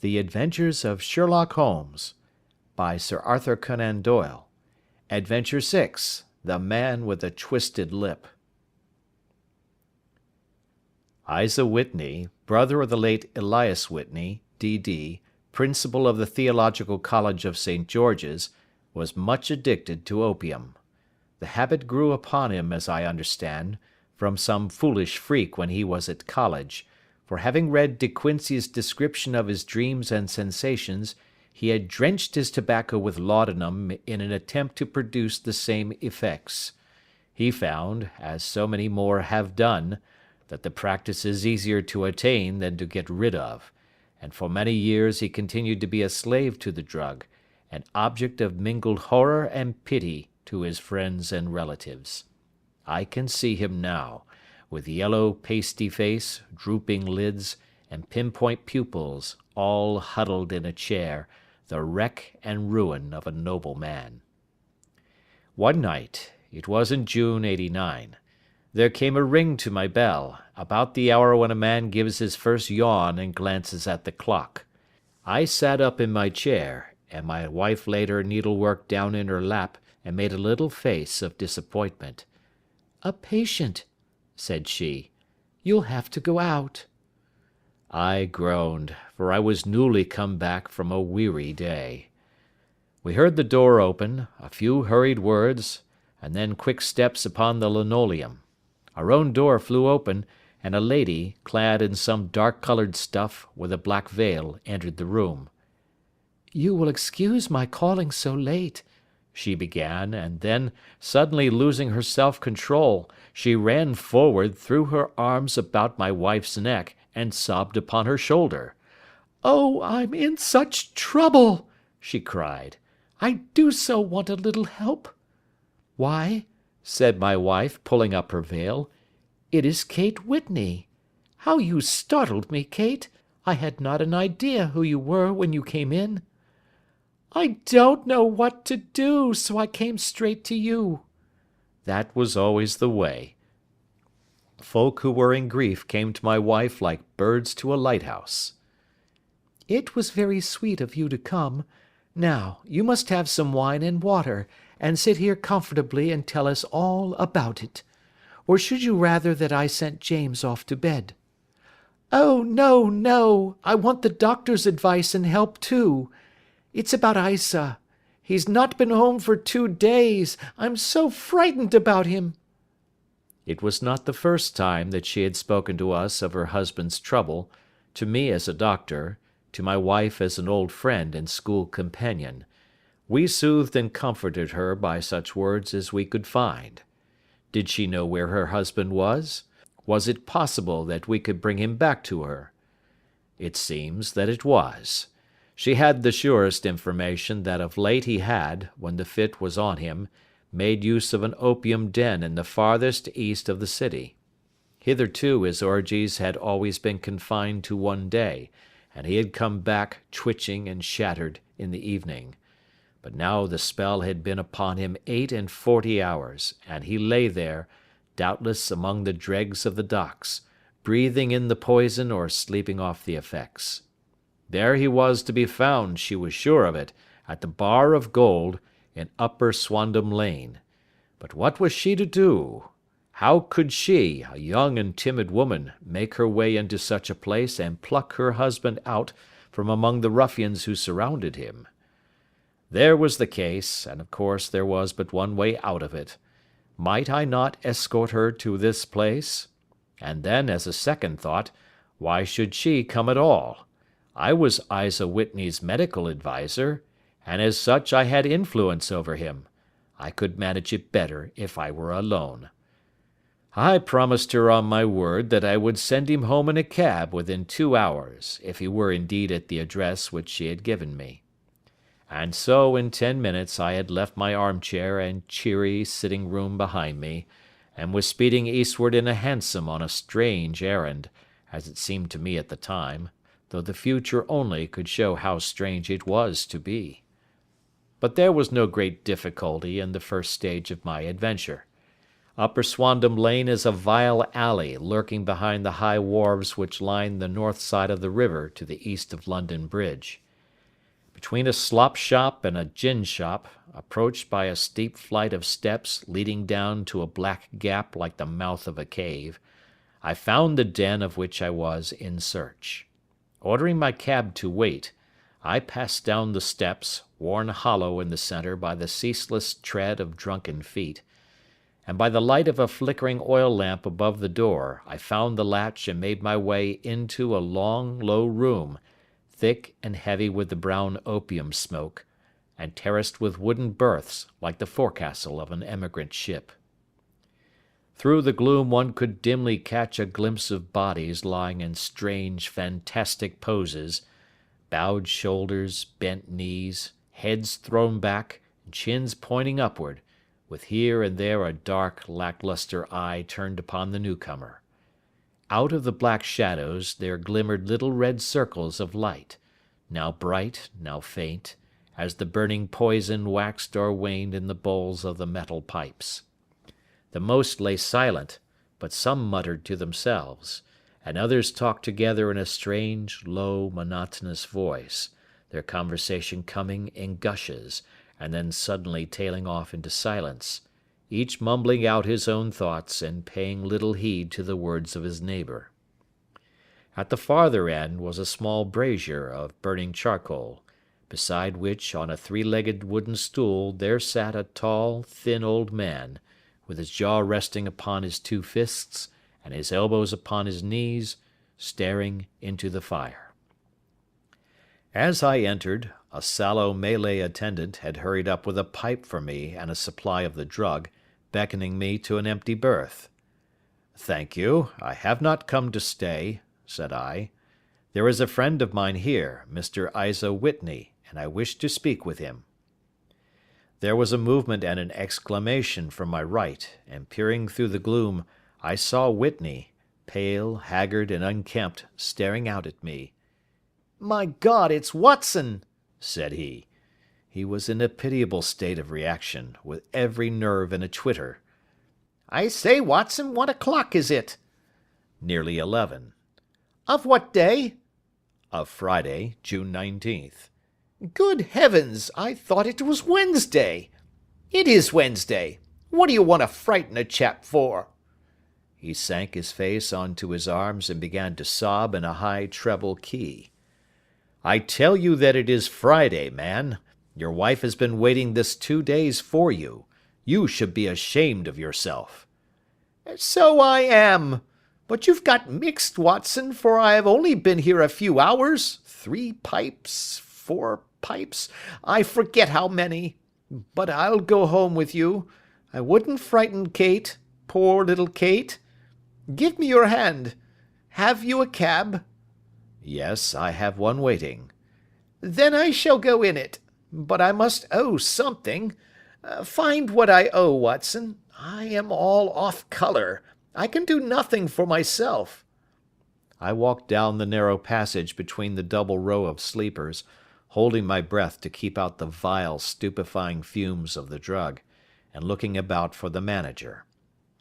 The Adventures of Sherlock Holmes, by Sir Arthur Conan Doyle. Adventure 6, The Man with a Twisted Lip. Isa Whitney, brother of the late Elias Whitney, D.D., principal of the Theological College of St. George's, was much addicted to opium. The habit grew upon him, as I understand, from some foolish freak when he was at college, for having read De Quincey's description of his dreams and sensations, he had drenched his tobacco with laudanum in an attempt to produce the same effects. He found, as so many more have done, that the practice is easier to attain than to get rid of, and for many years he continued to be a slave to the drug, an object of mingled horror and pity to his friends and relatives. I can see him now, with yellow pasty face, drooping lids, and pinpoint pupils, all huddled in a chair, the wreck and ruin of a noble man. One night, it was in June '89, there came a ring to my bell, about the hour when a man gives his first yawn and glances at the clock. I sat up in my chair, and my wife laid her needlework down in her lap and made a little face of disappointment. "A patient," said she. "You'll have to go out." I groaned, for I was newly come back from a weary day. We heard the door open, a few hurried words, and then quick steps upon the linoleum. Our own door flew open, and a lady, clad in some dark-coloured stuff, with a black veil, entered the room. "You will excuse my calling so late," she began, and then, suddenly losing her self-control, she ran forward, threw her arms about my wife's neck, and sobbed upon her shoulder. "Oh, I'm in such trouble!" she cried. "I do so want a little help." "Why," said my wife, pulling up her veil, "it is Kate Whitney. How you startled me, Kate! I had not an idea who you were when you came in." "I don't know what to do, so I came straight to you." That was always the way. Folk who were in grief came to my wife like birds to a lighthouse. "It was very sweet of you to come. Now, you must have some wine and water, and sit here comfortably and tell us all about it. Or should you rather that I sent James off to bed?" "Oh, no, no! I want the doctor's advice and help too. It's about Isa. He's not been home for 2 days. I'm so frightened about him." It was not the first time that she had spoken to us of her husband's trouble, to me as a doctor, to my wife as an old friend and school companion. We soothed and comforted her by such words as we could find. Did she know where her husband was? Was it possible that we could bring him back to her? It seems that it was. She had the surest information that of late he had, when the fit was on him, made use of an opium den in the farthest east of the city. Hitherto his orgies had always been confined to one day, and he had come back twitching and shattered in the evening. But now the spell had been upon him 48 hours, and he lay there, doubtless among the dregs of the docks, breathing in the poison or sleeping off the effects. There he was to be found, she was sure of it, at the Bar of Gold, in Upper Swandam Lane. But what was she to do? How could she, a young and timid woman, make her way into such a place and pluck her husband out from among the ruffians who surrounded him? There was the case, and of course there was but one way out of it. Might I not escort her to this place? And then, as a second thought, why should she come at all? I was Isa Whitney's medical adviser, and as such I had influence over him. I could manage it better if I were alone. I promised her on my word that I would send him home in a cab within 2 hours, if he were indeed at the address which she had given me. And so in 10 minutes I had left my armchair and cheery sitting-room behind me, and was speeding eastward in a hansom on a strange errand, as it seemed to me at the time, though the future only could show how strange it was to be. But there was no great difficulty in the first stage of my adventure. Upper Swandam Lane is a vile alley lurking behind the high wharves which line the north side of the river to the east of London Bridge. Between a slop shop and a gin shop, approached by a steep flight of steps leading down to a black gap like the mouth of a cave, I found the den of which I was in search. Ordering my cab to wait, I passed down the steps, worn hollow in the centre by the ceaseless tread of drunken feet, and by the light of a flickering oil lamp above the door I found the latch and made my way into a long, low room, thick and heavy with the brown opium smoke, and terraced with wooden berths like the forecastle of an emigrant ship. Through the gloom one could dimly catch a glimpse of bodies lying in strange, fantastic poses, bowed shoulders, bent knees, heads thrown back, and chins pointing upward, with here and there a dark, lacklustre eye turned upon the newcomer. Out of the black shadows there glimmered little red circles of light, now bright, now faint, as the burning poison waxed or waned in the bowls of the metal pipes. The most lay silent, but some muttered to themselves, and others talked together in a strange, low, monotonous voice, their conversation coming in gushes, and then suddenly tailing off into silence, each mumbling out his own thoughts and paying little heed to the words of his neighbour. At the farther end was a small brazier of burning charcoal, beside which on a three-legged wooden stool there sat a tall, thin old man, with his jaw resting upon his two fists and his elbows upon his knees, staring into the fire. As I entered, a sallow Malay attendant had hurried up with a pipe for me and a supply of the drug, beckoning me to an empty berth. "Thank you, I have not come to stay," said I. "There is a friend of mine here, Mr. Isa Whitney, and I wish to speak with him." There was a movement and an exclamation from my right, and peering through the gloom, I saw Whitney, pale, haggard, and unkempt, staring out at me. "My God, it's Watson!" said he. He was in a pitiable state of reaction, with every nerve in a twitter. "I say, Watson, what o'clock is it?" "Nearly 11. "Of what day?" "Of Friday, June 19th. "Good heavens, I thought it was Wednesday." "It is Wednesday. What do you want to frighten a chap for?" He sank his face onto his arms and began to sob in a high treble key. "I tell you that it is Friday, man. Your wife has been waiting this 2 days for you. You should be ashamed of yourself." "So I am. But you've got mixed, Watson, for I have only been here a few hours. 3 pipes, 4 pipes, I forget how many. But I'll go home with you. I wouldn't frighten Kate, poor little Kate. Give me your hand. Have you a cab?" "Yes, I have one waiting." "Then I shall go in it. But I must owe something. Find what I owe, Watson. I am all off colour. I can do nothing for myself." I walked down the narrow passage between the double row of sleepers, holding my breath to keep out the vile, stupefying fumes of the drug, and looking about for the manager.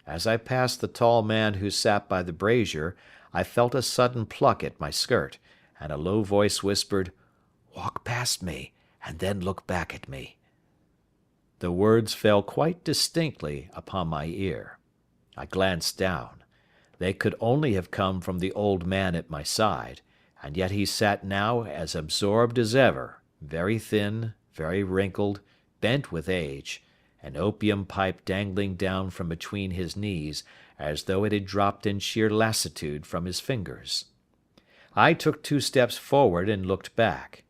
As I passed the tall man who sat by the brazier, I felt a sudden pluck at my skirt, and a low voice whispered, "Walk past me, and then look back at me." The words fell quite distinctly upon my ear. I glanced down. They could only have come from the old man at my side, and yet he sat now as absorbed as ever, very thin, very wrinkled, bent with age, an opium pipe dangling down from between his knees as though it had dropped in sheer lassitude from his fingers. I took 2 steps forward and looked back.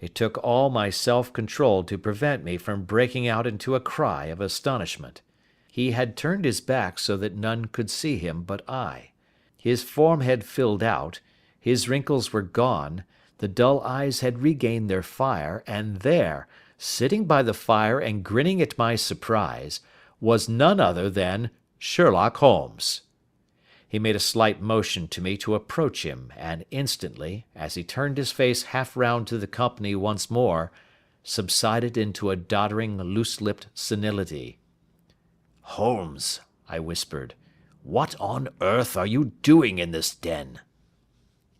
It took all my self-control to prevent me from breaking out into a cry of astonishment. He had turned his back so that none could see him but I. His form had filled out, his wrinkles were gone, the dull eyes had regained their fire, and there, sitting by the fire and grinning at my surprise, was none other than Sherlock Holmes. He made a slight motion to me to approach him, and instantly, as he turned his face half round to the company once more, subsided into a doddering, loose-lipped senility. "Holmes," I whispered. "What on earth are you doing in this den?"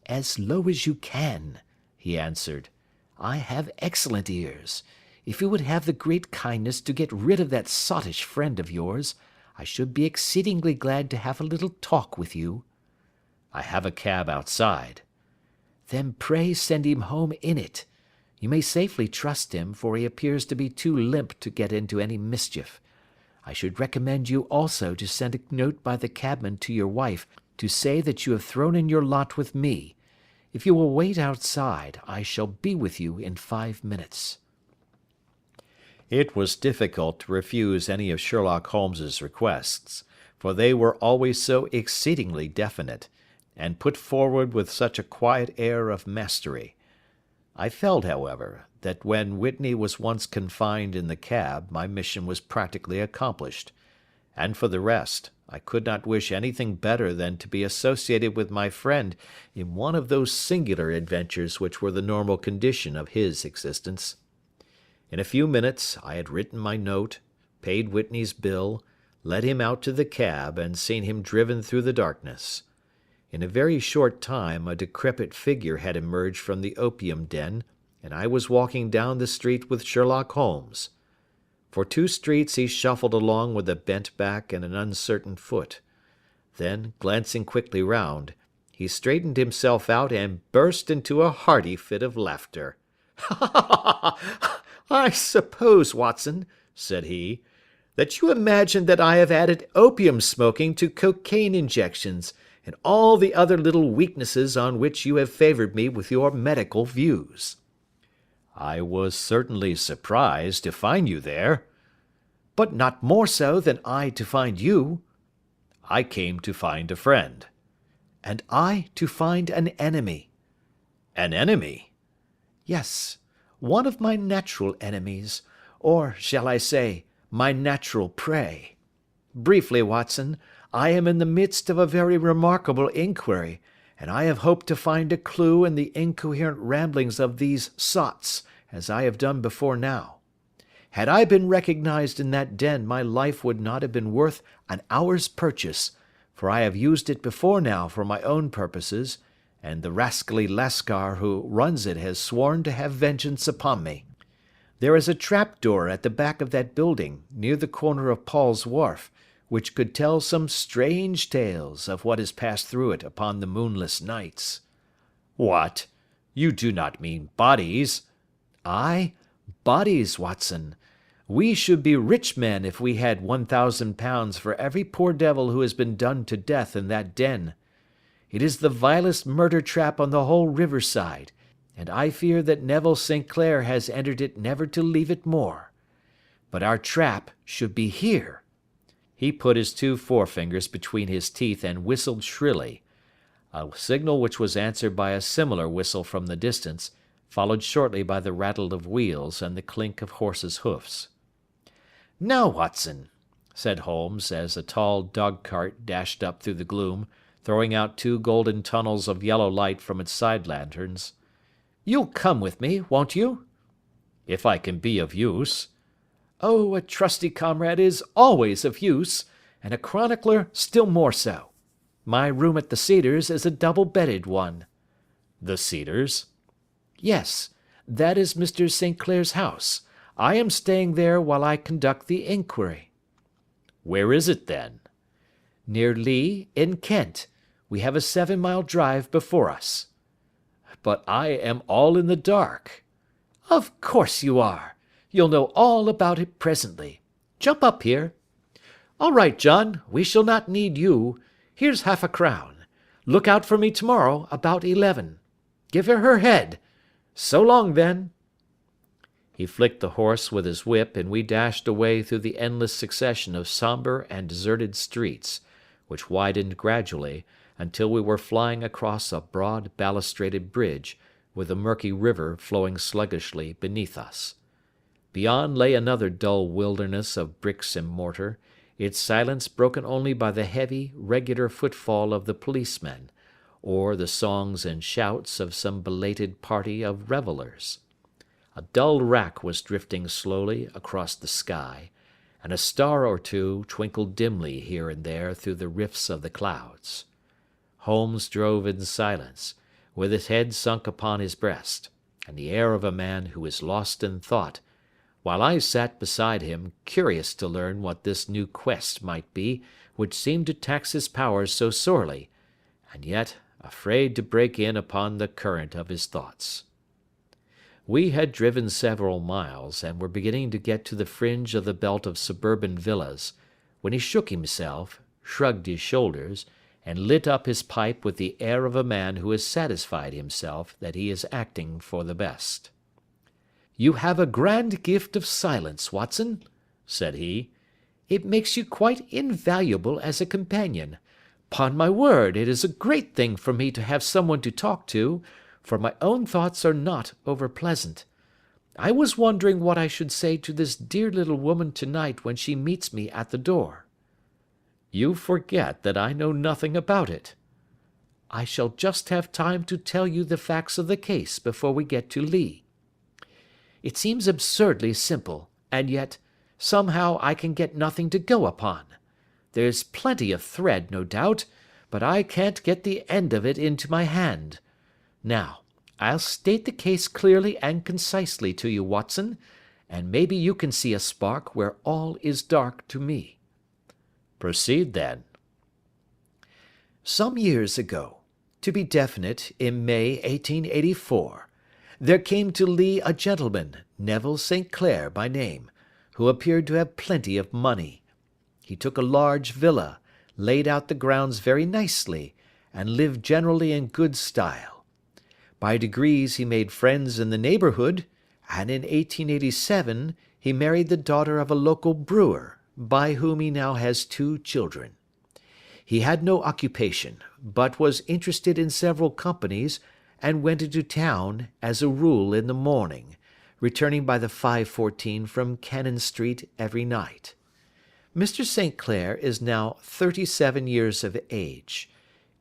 "As low as you can," he answered. "I have excellent ears. If you would have the great kindness to get rid of that sottish friend of yours, I should be exceedingly glad to have a little talk with you." "I have a cab outside." "Then pray send him home in it. You may safely trust him, for he appears to be too limp to get into any mischief. I should recommend you also to send a note by the cabman to your wife to say that you have thrown in your lot with me. If you will wait outside, I shall be with you in 5 minutes." It was difficult to refuse any of Sherlock Holmes's requests, for they were always so exceedingly definite, and put forward with such a quiet air of mastery. I felt, however, that when Whitney was once confined in the cab my mission was practically accomplished, and for the rest, I could not wish anything better than to be associated with my friend in one of those singular adventures which were the normal condition of his existence. In a few minutes I had written my note, paid Whitney's bill, led him out to the cab, and seen him driven through the darkness. In a very short time a decrepit figure had emerged from the opium den, and I was walking down the street with Sherlock Holmes. For 2 streets he shuffled along with a bent back and an uncertain foot. Then, glancing quickly round, he straightened himself out and burst into a hearty fit of laughter. "I suppose, Watson," said he, "that you imagine that I have added opium smoking to cocaine injections, and all the other little weaknesses on which you have favoured me with your medical views." "I was certainly surprised to find you there." "But not more so than I to find you." "I came to find a friend." "And I to find an enemy." "An enemy?" "Yes, one of my natural enemies, or, shall I say, my natural prey. Briefly, Watson, I am in the midst of a very remarkable inquiry, and I have hoped to find a clue in the incoherent ramblings of these sots, as I have done before now. Had I been recognised in that den my life would not have been worth an hour's purchase, for I have used it before now for my own purposes, and the rascally Lascar who runs it has sworn to have vengeance upon me. There is a trap-door at the back of that building, near the corner of Paul's Wharf, which could tell some strange tales of what has passed through it upon the moonless nights." "What? You do not mean bodies?" "Ay, bodies, Watson. We should be rich men if we had £1,000 for every poor devil who has been done to death in that den. It is the vilest murder trap on the whole river side, and I fear that Neville St. Clair has entered it never to leave it more. But our trap should be here." He put his 2 forefingers between his teeth and whistled shrilly, a signal which was answered by a similar whistle from the distance, followed shortly by the rattle of wheels and the clink of horses' hoofs. "Now, Watson," said Holmes, as a tall dog-cart dashed up through the gloom, throwing out 2 golden tunnels of yellow light from its side lanterns, "you'll come with me, won't you?" "If I can be of use." "Oh, a trusty comrade is always of use, and a chronicler still more so. My room at the Cedars is a double-bedded one." "The Cedars?" "Yes, that is Mr. St. Clair's house. I am staying there while I conduct the inquiry." "Where is it, then?" "Near Lee, in Kent. We have a 7-mile drive before us." "But I am all in the dark." "Of course you are. You'll know all about it presently. Jump up here. All right, John, we shall not need you. Here's £50. Look out for me tomorrow about 11. Give her head. So long, then." He flicked the horse with his whip, and we dashed away through the endless succession of sombre and deserted streets, which widened gradually, until we were flying across a broad balustraded bridge, with the murky river flowing sluggishly beneath us. Beyond lay another dull wilderness of bricks and mortar, its silence broken only by the heavy, regular footfall of the policemen, or the songs and shouts of some belated party of revellers. A dull wrack was drifting slowly across the sky, and a star or two twinkled dimly here and there through the rifts of the clouds. Holmes drove in silence, with his head sunk upon his breast, and the air of a man who is lost in thought, while I sat beside him, curious to learn what this new quest might be which seemed to tax his powers so sorely, and yet afraid to break in upon the current of his thoughts. We had driven several miles, and were beginning to get to the fringe of the belt of suburban villas, when he shook himself, shrugged his shoulders, and lit up his pipe with the air of a man who has satisfied himself that he is acting for the best. "You have a grand gift of silence, Watson," said he. "It makes you quite invaluable as a companion. 'Pon my word, it is a great thing for me to have someone to talk to, for my own thoughts are not over pleasant. I was wondering what I should say to this dear little woman to-night when she meets me at the door." "You forget that I know nothing about it." "I shall just have time to tell you the facts of the case before we get to Lee. It seems absurdly simple, and yet, somehow I can get nothing to go upon. There's plenty of thread, no doubt, but I can't get the end of it into my hand. Now, I'll state the case clearly and concisely to you, Watson, and maybe you can see a spark where all is dark to me." "Proceed, then." "Some years ago, to be definite, in May 1884, there came to Lee a gentleman, Neville St. Clair by name, who appeared to have plenty of money. He took a large villa, laid out the grounds very nicely, and lived generally in good style. By degrees he made friends in the neighbourhood, and in 1887 he married the daughter of a local brewer, by whom he now has 2 children. He had no occupation, but was interested in several companies, and went into town, as a rule, in the morning, returning by the 5:14 from Cannon Street every night. Mr. St. Clair is now 37 years of age,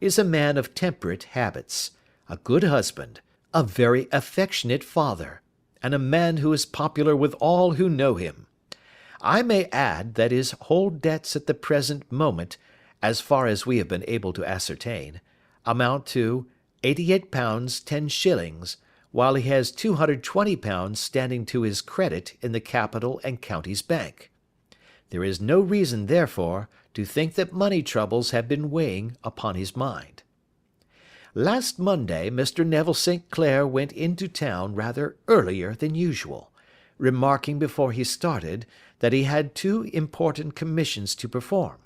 is a man of temperate habits, a good husband, a very affectionate father, and a man who is popular with all who know him. I may add that his whole debts at the present moment, as far as we have been able to ascertain, amount to £88 10s, while he has £220 standing to his credit in the Capital and Counties Bank. There is no reason, therefore, to think that money troubles have been weighing upon his mind. Last Monday Mr. Neville St. Clair went into town rather earlier than usual, remarking before he started that he had 2 important commissions to perform,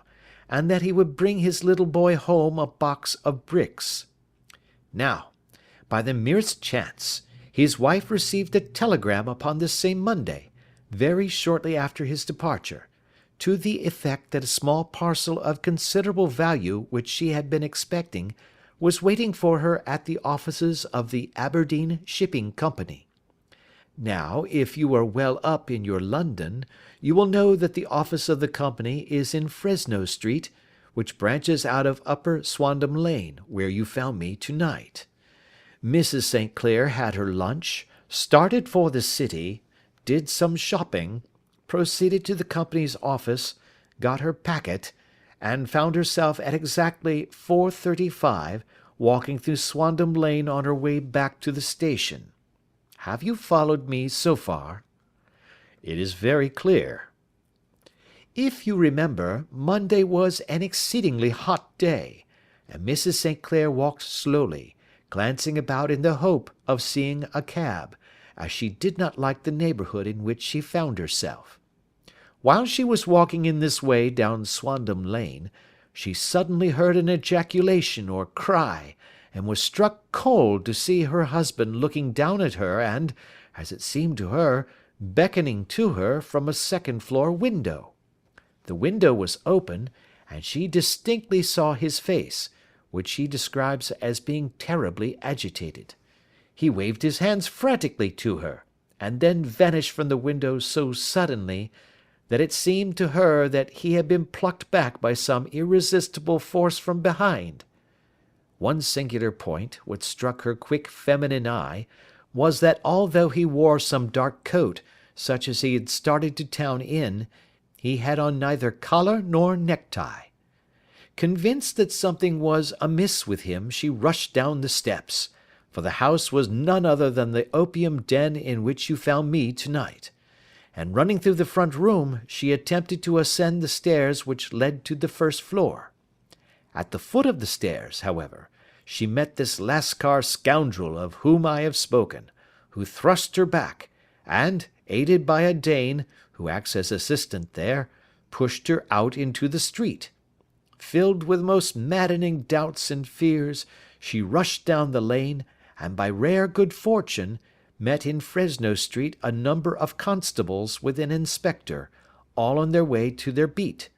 and that he would bring his little boy home a box of bricks. Now, by the merest chance, his wife received a telegram upon this same Monday, very shortly after his departure, to the effect that a small parcel of considerable value which she had been expecting was waiting for her at the offices of the Aberdeen Shipping Company. Now, if you are well up in your London, you will know that the office of the company is in Fresno Street, which branches out of Upper Swandam Lane, where you found me to-night. Mrs. St. Clair had her lunch, started for the city, did some shopping, proceeded to the company's office, got her packet, and found herself at exactly 4:35 walking through Swandam Lane on her way back to the station. Have you followed me so far? It is very clear. If you remember, Monday was an exceedingly hot day, and Mrs. St. Clair walked slowly, glancing about in the hope of seeing a cab, as she did not like the neighbourhood in which she found herself. While she was walking in this way down Swandam Lane, she suddenly heard an ejaculation or cry, and was struck cold to see her husband looking down at her and, as it seemed to her, beckoning to her from a second-floor window. The window was open, and she distinctly saw his face, which she describes as being terribly agitated. He waved his hands frantically to her, and then vanished from the window so suddenly that it seemed to her that he had been plucked back by some irresistible force from behind. One singular point, which struck her quick feminine eye, was that although he wore some dark coat, such as he had started to town in, He had on neither collar nor necktie. Convinced that something was amiss with him, she rushed down the steps, for the house was none other than the opium den in which you found me to-night, and running through the front room, she attempted to ascend the stairs which led to the first floor. At the foot of the stairs, however, she met this Lascar scoundrel of whom I have spoken, who thrust her back, and, aided by a Dane, who acts as assistant there, pushed her out into the street. Filled with most maddening doubts and fears, she rushed down the lane, and by rare good fortune, met in Fresno Street a number of constables with an inspector, all on their way to their beat.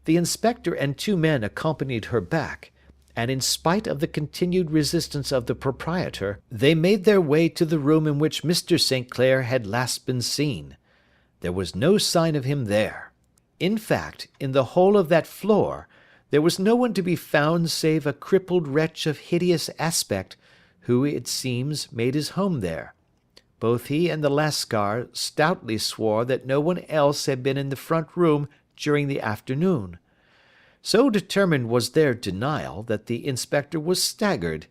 The inspector and 2 men accompanied her back, and in spite of the continued resistance of the proprietor, they made their way to the room in which Mr. St. Clair had last been seen. There was no sign of him there. In fact, in the whole of that floor, there was no one to be found save a crippled wretch of hideous aspect, who, it seems, made his home there. Both he and the Lascar stoutly swore that no one else had been in the front room during the afternoon. So determined was their denial, that the inspector was staggered,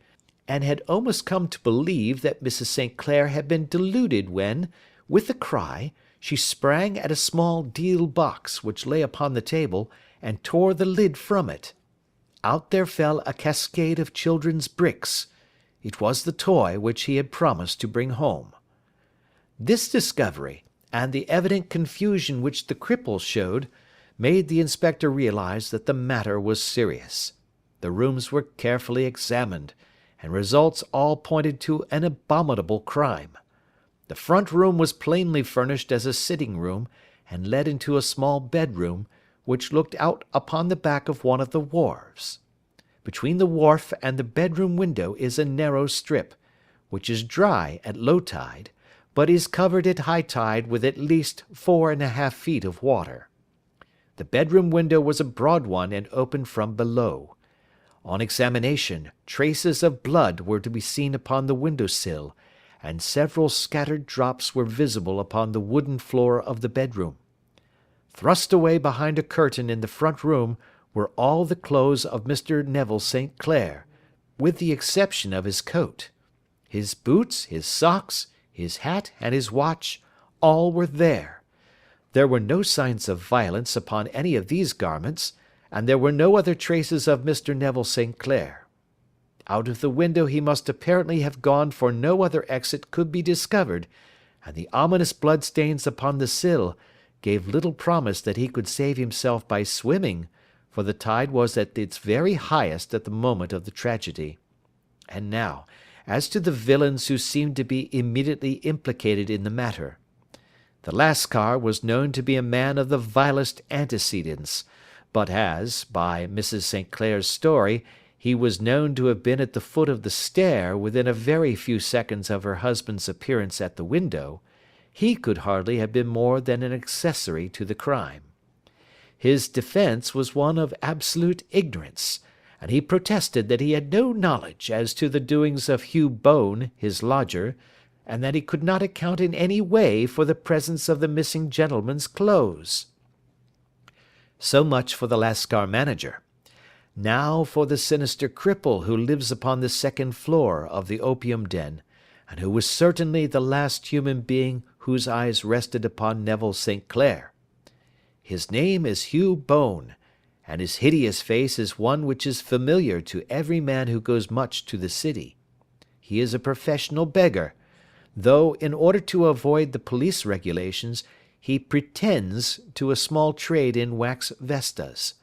and had almost come to believe that Mrs. St. Clair had been deluded when, with a cry, she sprang at a small deal box which lay upon the table, and tore the lid from it. Out there fell a cascade of children's bricks. It was the toy which he had promised to bring home. This discovery, and the evident confusion which the cripple showed, made the inspector realize that the matter was serious. The rooms were carefully examined, and results all pointed to an abominable crime. The front room was plainly furnished as a sitting room, and led into a small bedroom, which looked out upon the back of one of the wharves. Between the wharf and the bedroom window is a narrow strip, which is dry at low tide, but is covered at high tide with at least 4½ feet of water. The bedroom window was a broad one and opened from below. On examination, traces of blood were to be seen upon the window sill, and several scattered drops were visible upon the wooden floor of the bedroom. Thrust away behind a curtain in the front room were all the clothes of Mr. Neville St. Clair, with the exception of his coat. His boots, his socks, his hat, and his watch, all were there. There were no signs of violence upon any of these garments, and there were no other traces of Mr. Neville St. Clair. Out of the window he must apparently have gone, for no other exit could be discovered, and the ominous bloodstains upon the sill gave little promise that he could save himself by swimming, for the tide was at its very highest at the moment of the tragedy. And now, as to the villains who seemed to be immediately implicated in the matter. The Lascar was known to be a man of the vilest antecedents, but as, by Mrs. St. Clair's story, he was known to have been at the foot of the stair within a very few seconds of her husband's appearance at the window, he could hardly have been more than an accessory to the crime. His defence was one of absolute ignorance, and he protested that he had no knowledge as to the doings of Hugh Bone, his lodger, and that he could not account in any way for the presence of the missing gentleman's clothes. So much for the Lascar manager. Now for the sinister cripple who lives upon the second floor of the opium den, and who was certainly the last human being whose eyes rested upon Neville St. Clair. His name is Hugh Bone, and his hideous face is one which is familiar to every man who goes much to the city. He is a professional beggar, though, in order to avoid the police regulations, he pretends to a small trade in wax vestas.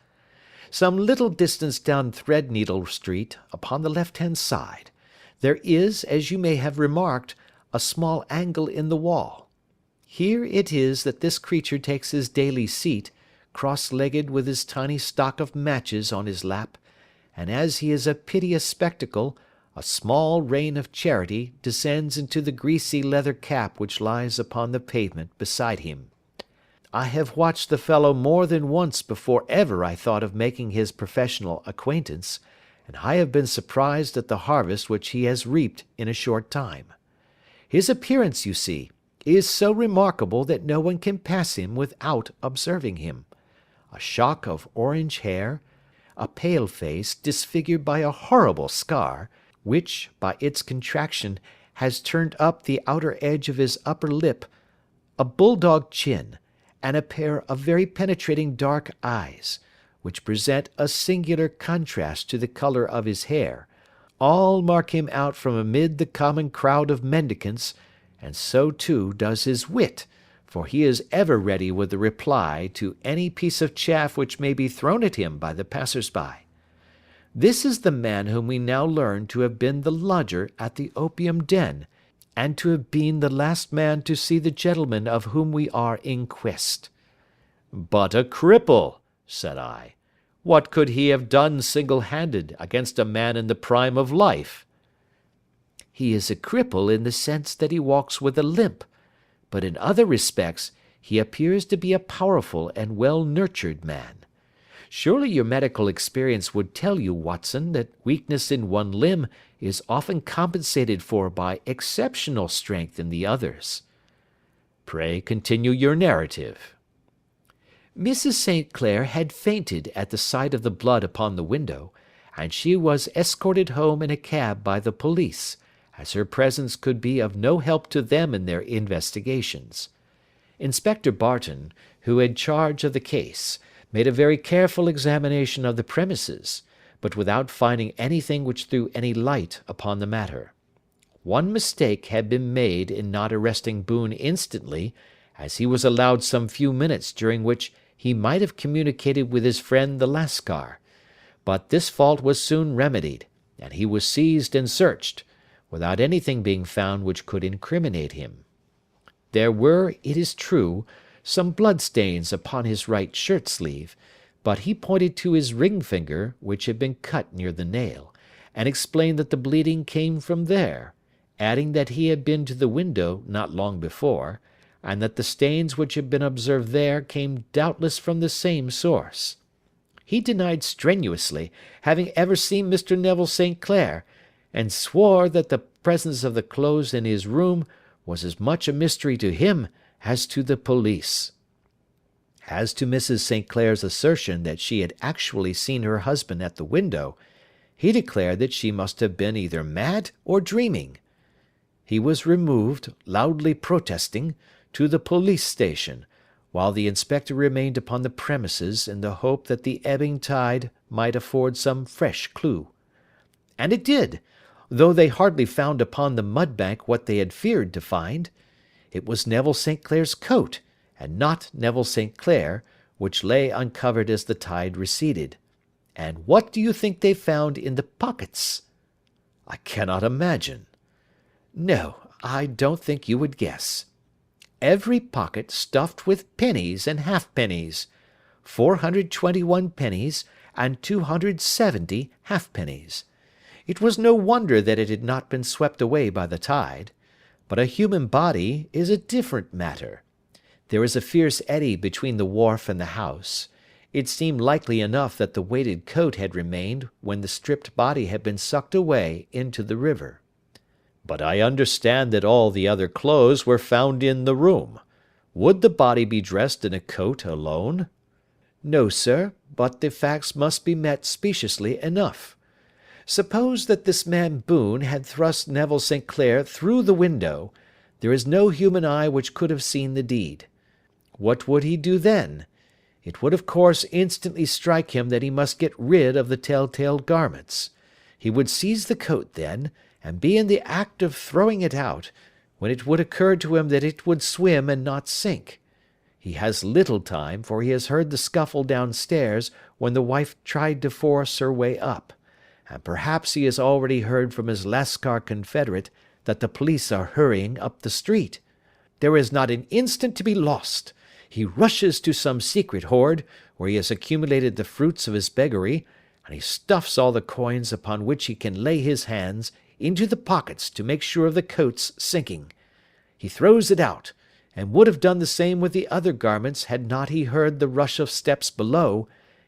Some little distance down Threadneedle Street, upon the left-hand side, there is, as you may have remarked, a small angle in the wall. Here it is that this creature takes his daily seat, cross-legged with his tiny stock of matches on his lap, and as he is a piteous spectacle, a small rain of charity descends into the greasy leather cap which lies upon the pavement beside him. I have watched the fellow more than once before ever I thought of making his professional acquaintance, and I have been surprised at the harvest which he has reaped in a short time. His appearance, you see, is so remarkable that no one can pass him without observing him. A shock of orange hair, a pale face disfigured by a horrible scar, which, by its contraction, has turned up the outer edge of his upper lip, a bulldog chin, and a pair of very penetrating dark eyes, which present a singular contrast to the colour of his hair, all mark him out from amid the common crowd of mendicants, and so too does his wit, for he is ever ready with a reply to any piece of chaff which may be thrown at him by the passers-by. This is the man whom we now learn to have been the lodger at the opium den, and to have been the last man to see the gentleman of whom we are in quest. But a cripple, said I. What could he have done single-handed against a man in the prime of life? He is a cripple in the sense that he walks with a limp, but in other respects he appears to be a powerful and well-nurtured man. Surely your medical experience would tell you, Watson, that weakness in one limb is often compensated for by exceptional strength in the others. Pray continue your narrative. Mrs. St. Clair had fainted at the sight of the blood upon the window, and she was escorted home in a cab by the police, as her presence could be of no help to them in their investigations. Inspector Barton, who had charge of the case, made a very careful examination of the premises, but without finding anything which threw any light upon the matter. One mistake had been made in not arresting Boone instantly, as he was allowed some few minutes during which he might have communicated with his friend the Lascar, but this fault was soon remedied, and he was seized and searched, without anything being found which could incriminate him. There were, it is true, some blood-stains upon his right shirt-sleeve, but he pointed to his ring-finger, which had been cut near the nail, and explained that the bleeding came from there, adding that he had been to the window not long before, and that the stains which had been observed there came doubtless from the same source. He denied strenuously having ever seen Mr. Neville St. Clair, and swore that the presence of the clothes in his room was as much a mystery to him as to the police. As to Mrs. St. Clair's assertion that she had actually seen her husband at the window, he declared that she must have been either mad or dreaming. He was removed, loudly protesting, to the police station, while the inspector remained upon the premises in the hope that the ebbing tide might afford some fresh clue. And it did, though they hardly found upon the mud-bank what they had feared to find. It was Neville St. Clair's coat, and not Neville St. Clair, which lay uncovered as the tide receded. And what do you think they found in the pockets? I cannot imagine. No, I don't think you would guess. Every pocket stuffed with pennies and halfpennies, 421 pennies and 270 halfpennies. It was no wonder that it had not been swept away by the tide. But a human body is a different matter. There is a fierce eddy between the wharf and the house. It seemed likely enough that the weighted coat had remained when the stripped body had been sucked away into the river. But I understand that all the other clothes were found in the room. Would the body be dressed in a coat alone? No, sir, but the facts must be met speciously enough. Suppose that this man Boone had thrust Neville St. Clair through the window, there is no human eye which could have seen the deed. What would he do then? It would of course instantly strike him that he must get rid of the tell-tale garments. He would seize the coat then, and be in the act of throwing it out, when it would occur to him that it would swim and not sink. He has little time, for he has heard the scuffle downstairs when the wife tried to force her way up, and perhaps he has already heard from his Lascar confederate that the police are hurrying up the street. There is not an instant to be lost. He rushes to some secret hoard, where he has accumulated the fruits of his beggary, and he stuffs all the coins upon which he can lay his hands into the pockets to make sure of the coat's sinking. He throws it out, and would have done the same with the other garments had not he heard the rush of steps below,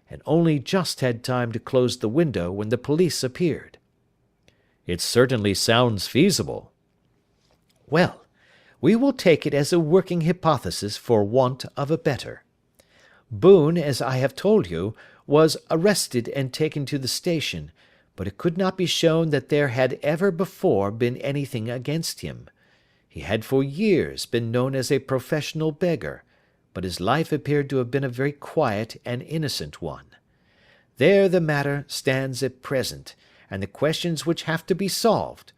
and only just had time to close the window when the police appeared. It certainly sounds feasible. Well, We will take it as a working hypothesis for want of a better. Boone, as I have told you, was arrested and taken to the station, but it could not be shown that there had ever before been anything against him. He had for years been known as a professional beggar, but his life appeared to have been a very quiet and innocent one. There the matter stands at present, and the questions which have to be solved.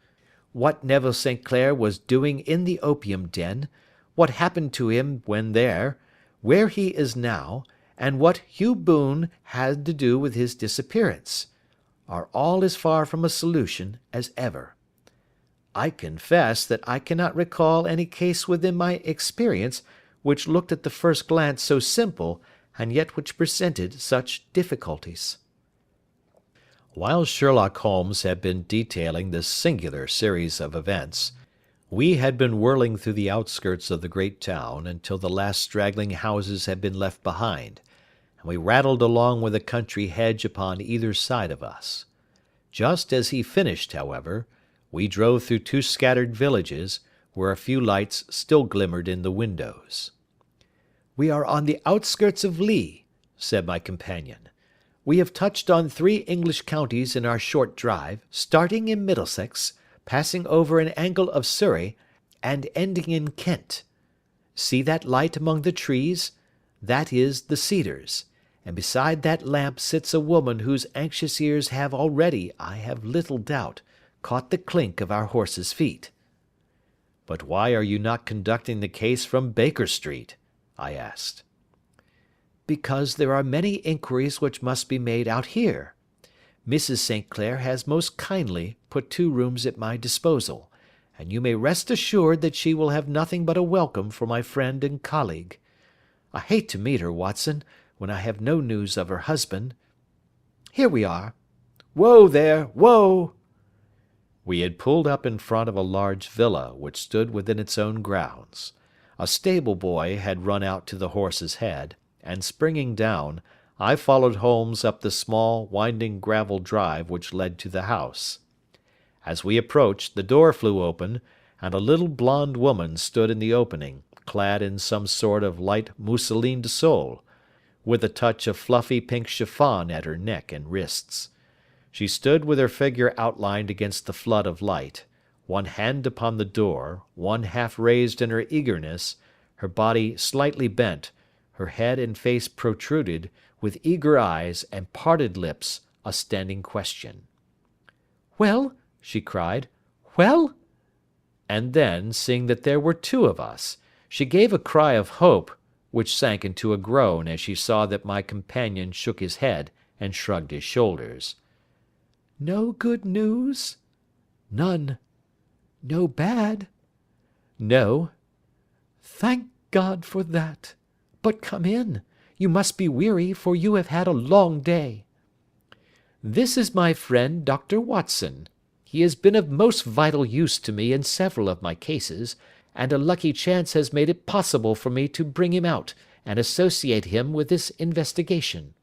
What Neville St. Clair was doing in the opium den, what happened to him when there, where he is now, and what Hugh Boone had to do with his disappearance, are all as far from a solution as ever. I confess that I cannot recall any case within my experience which looked at the first glance so simple, and yet which presented such difficulties. While Sherlock Holmes had been detailing this singular series of events, we had been whirling through the outskirts of the great town until the last straggling houses had been left behind, and we rattled along with a country hedge upon either side of us. Just as he finished, however, we drove through 2 scattered villages, where a few lights still glimmered in the windows. "We are on the outskirts of Lee," said my companion. "We have touched on 3 English counties in our short drive, starting in Middlesex, passing over an angle of Surrey, and ending in Kent. See that light among the trees? That is the Cedars, and beside that lamp sits a woman whose anxious ears have already, I have little doubt, caught the clink of our horses' feet." "But why are you not conducting the case from Baker Street?" I asked. "Because there are many inquiries which must be made out here. Mrs. St. Clair has most kindly put 2 rooms at my disposal, and you may rest assured that she will have nothing but a welcome for my friend and colleague. I hate to meet her, Watson, when I have no news of her husband. Here we are. Whoa there, whoa!" We had pulled up in front of a large villa which stood within its own grounds. A stable boy had run out to the horse's head, and springing down, I followed Holmes up the small, winding gravel drive which led to the house. As we approached, the door flew open, and a little blonde woman stood in the opening, clad in some sort of light mousseline de Sole, with a touch of fluffy pink chiffon at her neck and wrists. She stood with her figure outlined against the flood of light, one hand upon the door, one half raised in her eagerness, her body slightly bent, her head and face protruded, with eager eyes and parted lips, a standing question. "Well?" she cried. "Well?" And then, seeing that there were 2 of us, she gave a cry of hope, which sank into a groan as she saw that my companion shook his head and shrugged his shoulders. "No good news?" "None." "No bad?" "No." "Thank God for that. But come in. You must be weary, for you have had a long day." "This is my friend Dr. Watson. He has been of most vital use to me in several of my cases, and a lucky chance has made it possible for me to bring him out and associate him with this investigation."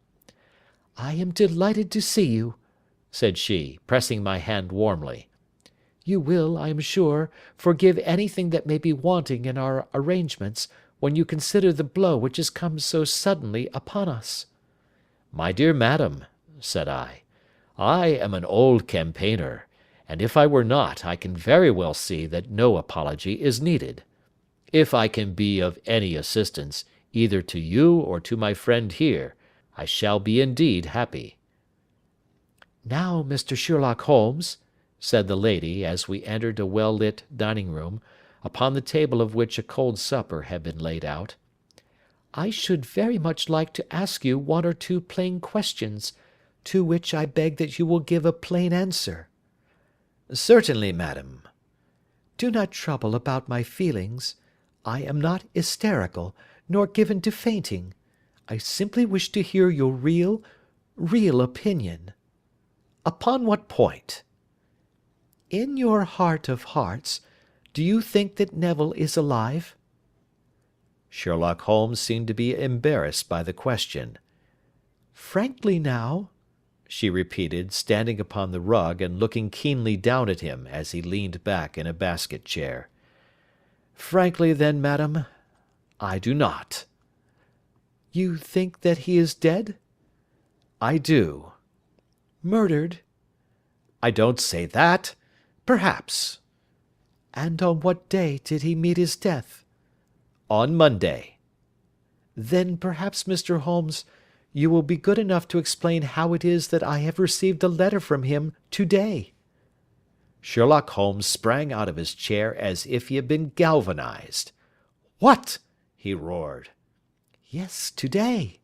"I am delighted to see you," said she, pressing my hand warmly. "You will, I am sure, forgive anything that may be wanting in our arrangements, when you consider the blow which has come so suddenly upon us." "My dear madam," said I am an old campaigner, and if I were not, I can very well see that no apology is needed. If I can be of any assistance, either to you or to my friend here, I shall be indeed happy." "Now, Mr. Sherlock Holmes," said the lady, as we entered a well-lit dining-room, upon the table of which a cold supper had been laid out, "I should very much like to ask you 1 or 2 plain questions, to which I beg that you will give a plain answer." "Certainly, madam." "Do not trouble about my feelings. I am not hysterical, nor given to fainting. I simply wish to hear your real opinion." "Upon what point?" "In your heart of hearts, do you think that Neville is alive?" Sherlock Holmes seemed to be embarrassed by the question. "Frankly now," she repeated, standing upon the rug and looking keenly down at him as he leaned back in a basket chair. Frankly, then, madam, I do not. You think that he is dead? I do. Murdered? I don't say that. Perhaps. And on what day did he meet his death? On Monday. Then perhaps, Mr. Holmes, you will be good enough to explain how it is that I have received a letter from him to-day. Sherlock Holmes sprang out of his chair as if he had been galvanized. "What?" he roared. Yes, to-day.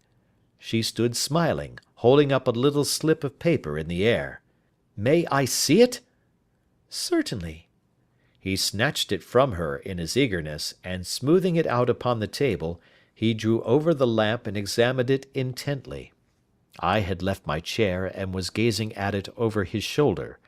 She stood smiling, holding up a little slip of paper in the air. "May I see it?" Certainly. He snatched it from her in his eagerness, and smoothing it out upon the table, he drew over the lamp and examined it intently. I had left my chair and was gazing at it over his shoulder.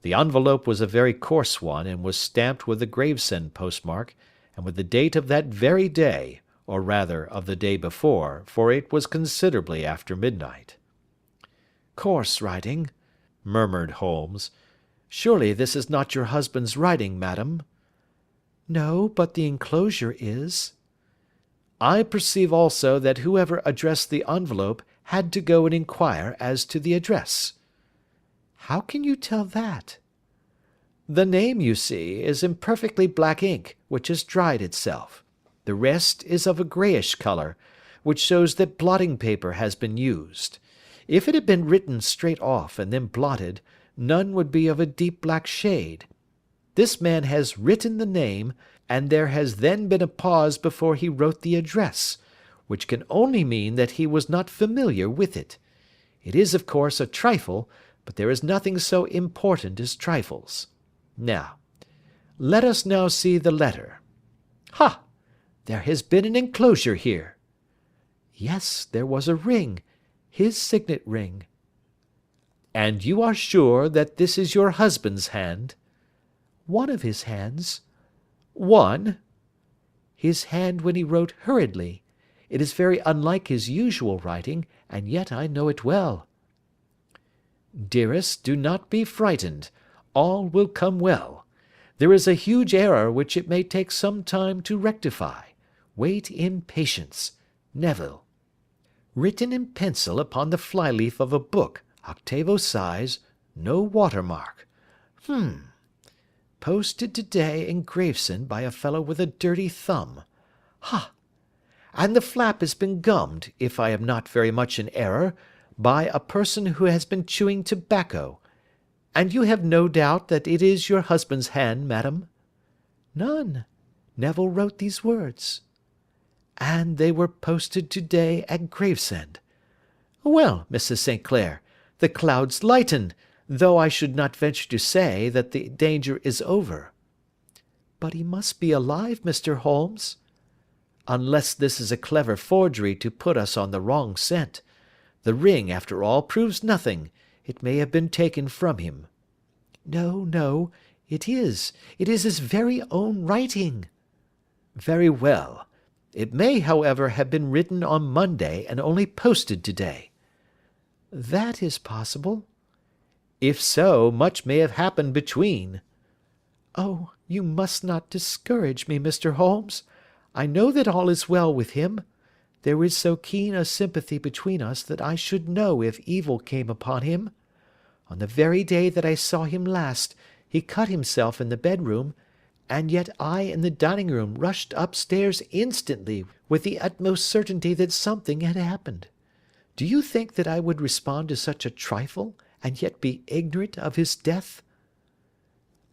The envelope was a very coarse one, and was stamped with the Gravesend postmark, and with the date of that very day, or rather of the day before, for it was considerably after midnight. "Coarse writing," murmured Holmes. "Surely this is not your husband's writing, madam?" "No, but the enclosure is." I perceive also that whoever addressed the envelope had to go and inquire as to the address." "How can you tell that?" "The name, you see, is in perfectly black ink, which has dried itself. The rest is of a greyish colour, which shows that blotting paper has been used. If it had been written straight off and then blotted, none would be of a deep black shade. This man has written the name, and there has then been a pause before he wrote the address, which can only mean that he was not familiar with it. It is, of course, a trifle, but there is nothing so important as trifles. Now, let us now see the letter. Ha! There has been an enclosure here." "Yes, there was a ring, his signet ring." "And you are sure that this is your husband's hand?" "One of his hands." "One?" "His hand when he wrote hurriedly. It is very unlike his usual writing, and yet I know it well." "Dearest, do not be frightened. All will come well. There is a huge error which it may take some time to rectify. Wait in patience. Neville. Written in pencil upon the flyleaf of a book, octavo size, no watermark. Posted today in Gravesend by a fellow with a dirty thumb. Ha! And the flap has been gummed, if I am not very much in error, by a person who has been chewing tobacco. And you have no doubt that it is your husband's hand, madam?" "None. Neville wrote these words." "And they were posted to-day at Gravesend. Well, Mrs. St. Clair, the clouds lighten, though I should not venture to say that the danger is over." "But he must be alive, Mr. Holmes." "Unless this is a clever forgery to put us on the wrong scent. The ring, after all, proves nothing. It may have been taken from him." "No, no, it is. It is his very own writing." "Very well. It may, however, have been written on Monday and only posted to-day." "That is possible." "If so, much may have happened between." "Oh, you must not discourage me, Mr. Holmes. I know that all is well with him. There is so keen a sympathy between us that I should know if evil came upon him. On the very day that I saw him last, he cut himself in the bedroom, and yet I in the dining room rushed upstairs instantly with the utmost certainty that something had happened. Do you think that I would respond to such a trifle, and yet be ignorant of his death?"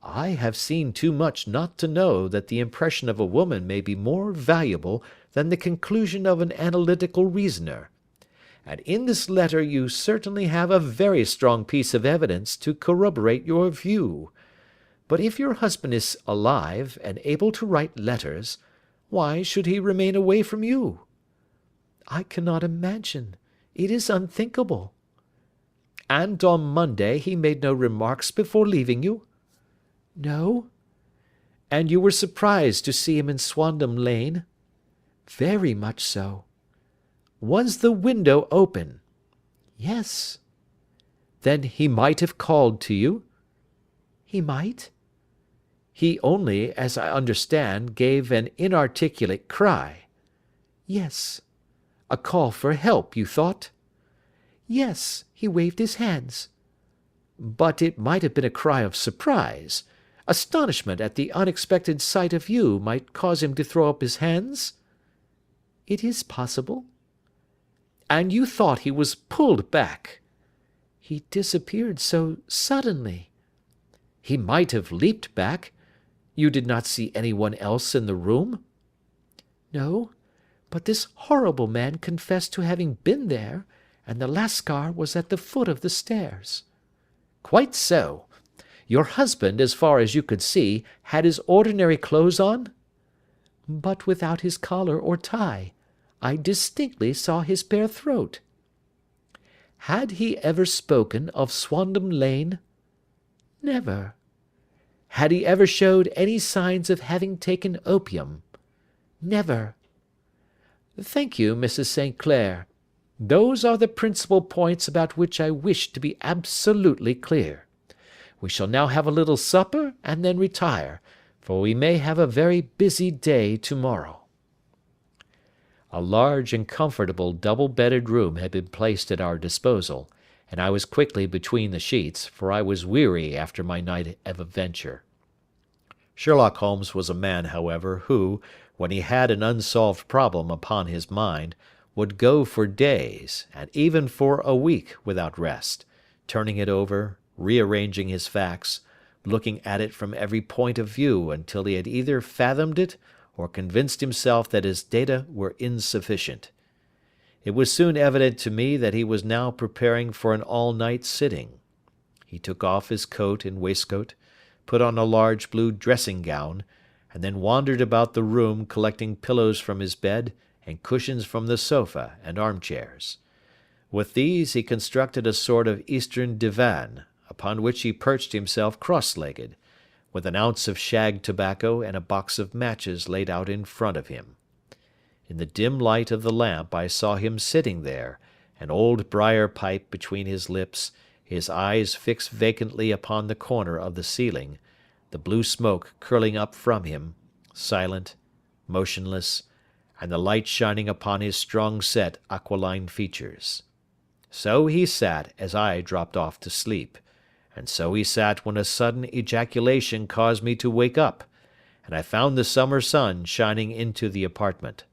"I have seen too much not to know that the impression of a woman may be more valuable than the conclusion of an analytical reasoner. And in this letter you certainly have a very strong piece of evidence to corroborate your view. But if your husband is alive, and able to write letters, why should he remain away from you?" "I cannot imagine. It is unthinkable." "And on Monday he made no remarks before leaving you?" "No." "And you were surprised to see him in Swandam Lane?" "Very much so." "Was the window open?" "Yes." "Then he might have called to you?" "He might." He only, as I understand, gave an inarticulate cry. Yes. A call for help, you thought? Yes, he waved his hands. But it might have been a cry of surprise. Astonishment at the unexpected sight of you might cause him to throw up his hands? It is possible. And you thought he was pulled back? He disappeared so suddenly. He might have leaped back. You did not see anyone else in the room? No, but this horrible man confessed to having been there, and the Lascar was at the foot of the stairs. Quite so. Your husband, as far as you could see, had his ordinary clothes on? But without his collar or tie. I distinctly saw his bare throat. Had he ever spoken of Swandam Lane? Never. Had he ever showed any signs of having taken opium? Never. Thank you, Mrs. St. Clair. Those are the principal points about which I wish to be absolutely clear. We shall now have a little supper and then retire, for we may have a very busy day to-morrow. A large and comfortable double-bedded room had been placed at our disposal, and I was quickly between the sheets, for I was weary after my night of adventure. Sherlock Holmes was a man, however, who, when he had an unsolved problem upon his mind, would go for days, and even for a week, without rest, turning it over, rearranging his facts, looking at it from every point of view until he had either fathomed it or convinced himself that his data were insufficient. It was soon evident to me that he was now preparing for an all-night sitting. He took off his coat and waistcoat, put on a large blue dressing-gown, and then wandered about the room collecting pillows from his bed and cushions from the sofa and armchairs. With these he constructed a sort of Eastern divan, upon which he perched himself cross-legged, with an ounce of shag tobacco and a box of matches laid out in front of him. In the dim light of the lamp I saw him sitting there, an old briar pipe between his lips, his eyes fixed vacantly upon the corner of the ceiling, the blue smoke curling up from him, silent, motionless, and the light shining upon his strong-set aquiline features. So he sat as I dropped off to sleep, and so he sat when a sudden ejaculation caused me to wake up, and I found the summer sun shining into the apartment.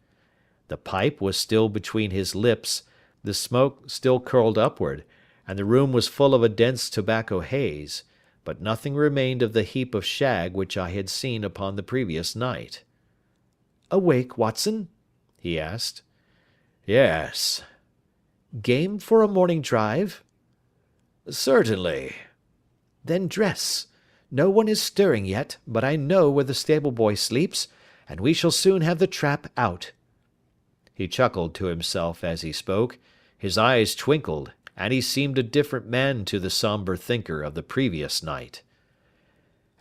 The pipe was still between his lips, the smoke still curled upward, and the room was full of a dense tobacco haze, but nothing remained of the heap of shag which I had seen upon the previous night. "Awake, Watson?" he asked. "Yes." "Game for a morning drive?" "Certainly." "Then dress. No one is stirring yet, but I know where the stable-boy sleeps, and we shall soon have the trap out." He chuckled to himself as he spoke, his eyes twinkled, and he seemed a different man to the sombre thinker of the previous night.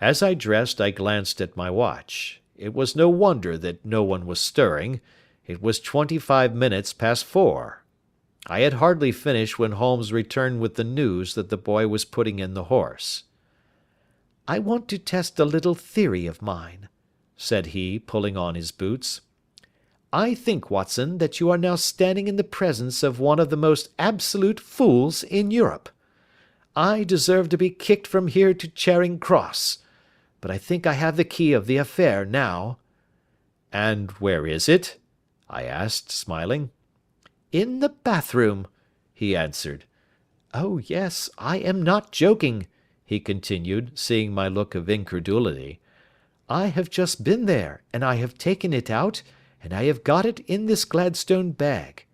As I dressed I glanced at my watch. It was no wonder that no one was stirring. It was 25 minutes past 4. I had hardly finished when Holmes returned with the news that the boy was putting in the horse. "I want to test a little theory of mine," said he, pulling on his boots. "I think, Watson, that you are now standing in the presence of one of the most absolute fools in Europe. I deserve to be kicked from here to Charing Cross, but I think I have the key of the affair now." "And where is it?" I asked, smiling. "In the bathroom," he answered. "Oh yes, I am not joking," he continued, seeing my look of incredulity. "I have just been there, and I have taken it out, and I have got it in this Gladstone bag.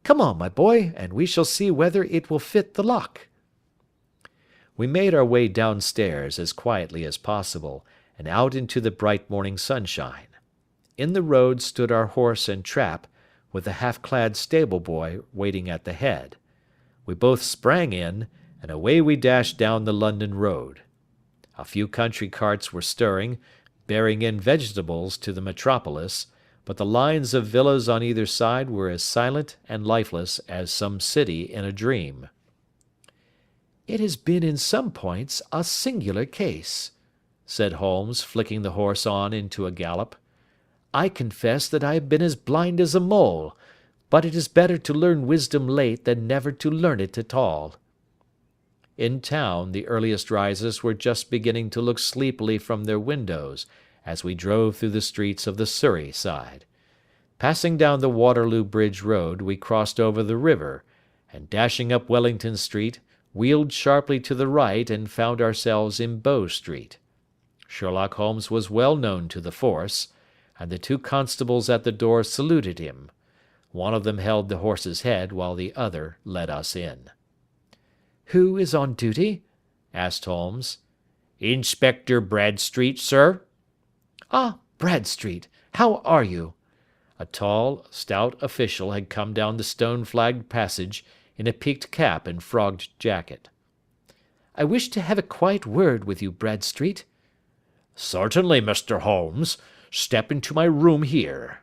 Come on, my boy, and we shall see whether it will fit the lock." We made our way downstairs as quietly as possible, and out into the bright morning sunshine. In the road stood our horse and trap, with the half-clad stable-boy waiting at the head. We both sprang in, and away we dashed down the London road. A few country carts were stirring, bearing in vegetables to the metropolis, but the lines of villas on either side were as silent and lifeless as some city in a dream. "It has been in some points a singular case," said Holmes, flicking the horse on into a gallop. "I confess that I have been as blind as a mole, but it is better to learn wisdom late than never to learn it at all." In town, the earliest risers were just beginning to look sleepily from their windows as we drove through the streets of the Surrey side. Passing down the Waterloo Bridge Road, we crossed over the river, and dashing up Wellington Street, wheeled sharply to the right and found ourselves in Bow Street. Sherlock Holmes was well known to the force, and the two constables at the door saluted him. One of them held the horse's head while the other led us in. "Who is on duty?" asked Holmes. "Inspector Bradstreet, sir." "Ah, Bradstreet, how are you?" A tall, stout official had come down the stone-flagged passage in a peaked cap and frogged jacket. "I wish to have a quiet word with you, Bradstreet." "Certainly, Mr. Holmes. Step into my room here."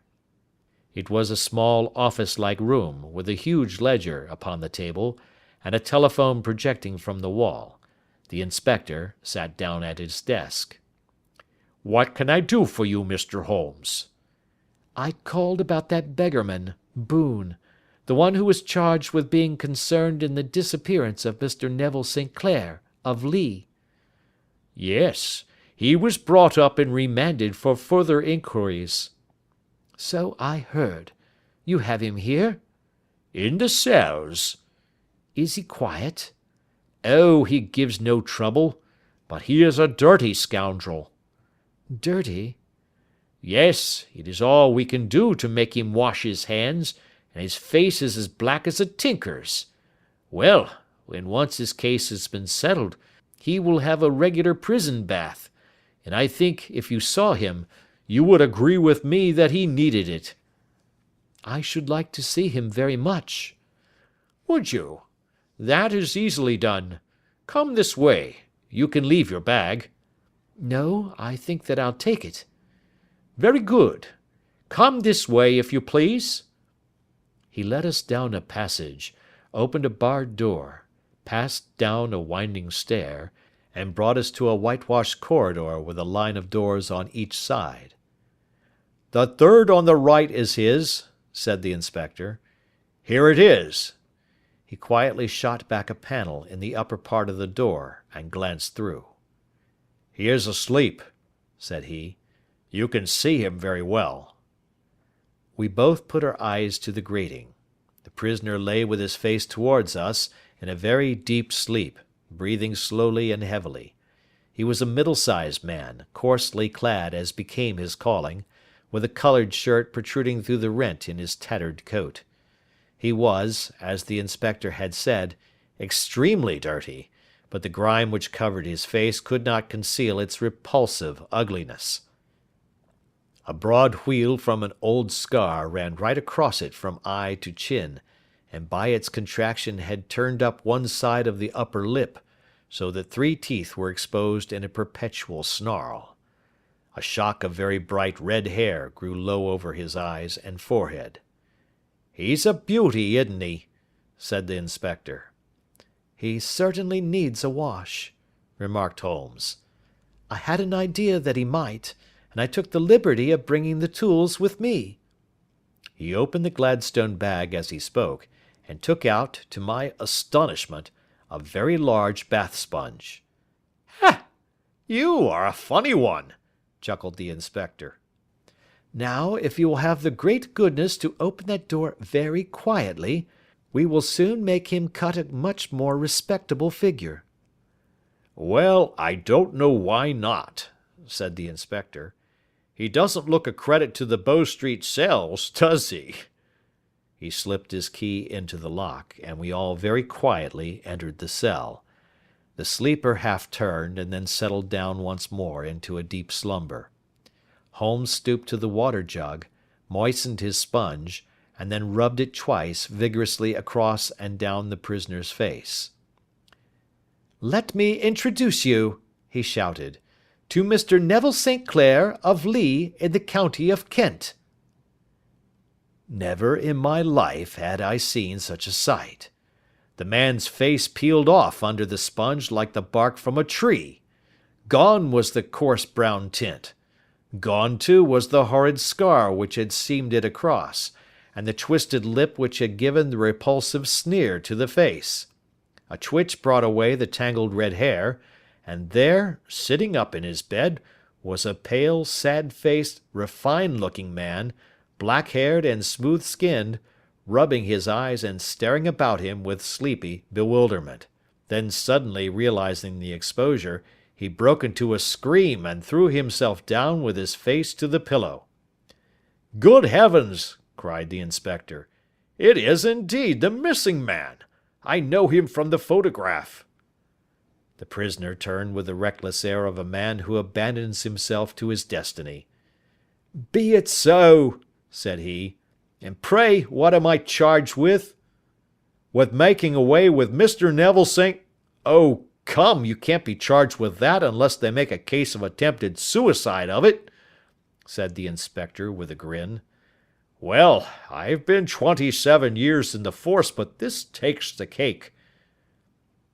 It was a small office-like room, with a huge ledger upon the table, and a telephone projecting from the wall. The inspector sat down at his desk. "What can I do for you, Mr. Holmes?" "I called about that beggarman, Boone, the one who was charged with being concerned in the disappearance of Mr. Neville St. Clair, of Lee." "Yes, he was brought up and remanded for further inquiries." "So I heard. You have him here?" "In the cells." "Is he quiet?" "Oh, he gives no trouble, but he is a dirty scoundrel." "Dirty?" "Yes, it is all we can do to make him wash his hands, and his face is as black as a tinker's. Well, when once his case has been settled, he will have a regular prison bath, and I think, if you saw him, you would agree with me that he needed it." "I should like to see him very much." "Would you? That is easily done. Come this way. You can leave your bag." "No, I think that I'll take it." "Very good. Come this way, if you please." He led us down a passage, opened a barred door, passed down a winding stair, and brought us to a whitewashed corridor with a line of doors on each side. "The third on the right is his," said the inspector. "Here it is." He quietly shot back a panel in the upper part of the door and glanced through. "He is asleep," said he. "You can see him very well." We both put our eyes to the grating. The prisoner lay with his face towards us in a very deep sleep, breathing slowly and heavily. He was a middle-sized man, coarsely clad as became his calling, with a coloured shirt protruding through the rent in his tattered coat. He was, as the inspector had said, extremely dirty, but the grime which covered his face could not conceal its repulsive ugliness. A broad wheal from an old scar ran right across it from eye to chin, and by its contraction had turned up one side of the upper lip, so that 3 teeth were exposed in a perpetual snarl. A shock of very bright red hair grew low over his eyes and forehead. "He's a beauty, isn't he?" said the inspector. "He certainly needs a wash," remarked Holmes. "I had an idea that he might, and I took the liberty of bringing the tools with me." He opened the Gladstone bag as he spoke, and took out, to my astonishment, a very large bath sponge. "Ha! You are a funny one," chuckled the inspector. "Now, if you will have the great goodness to open that door very quietly, we will soon make him cut a much more respectable figure." "Well, I don't know why not," said the inspector. "He doesn't look a credit to the Bow Street cells, does he?" He slipped his key into the lock, and we all very quietly entered the cell. The sleeper half turned, and then settled down once more into a deep slumber. Holmes stooped to the water jug, moistened his sponge, and then rubbed it twice vigorously across and down the prisoner's face. "Let me introduce you," he shouted, "to Mr. Neville St. Clair, of Lee, in the county of Kent." Never in my life had I seen such a sight. The man's face peeled off under the sponge like the bark from a tree. Gone was the coarse brown tint. Gone, too, was the horrid scar which had seamed it across, and the twisted lip which had given the repulsive sneer to the face. A twitch brought away the tangled red hair, and there, sitting up in his bed, was a pale, sad-faced, refined-looking man, black-haired and smooth-skinned, rubbing his eyes and staring about him with sleepy bewilderment. Then suddenly realizing the exposure, he broke into a scream and threw himself down with his face to the pillow. "Good heavens!" cried the inspector. "It is indeed the missing man. I know him from the photograph." The prisoner turned with the reckless air of a man who abandons himself to his destiny. "Be it so," said he. "And pray what am I charged with?" "With making away with Mr. Neville St. Oh, come, you can't be charged with that unless they make a case of attempted suicide of it," said the inspector with a grin. "Well, I've been 27 years in the force, but this takes the cake."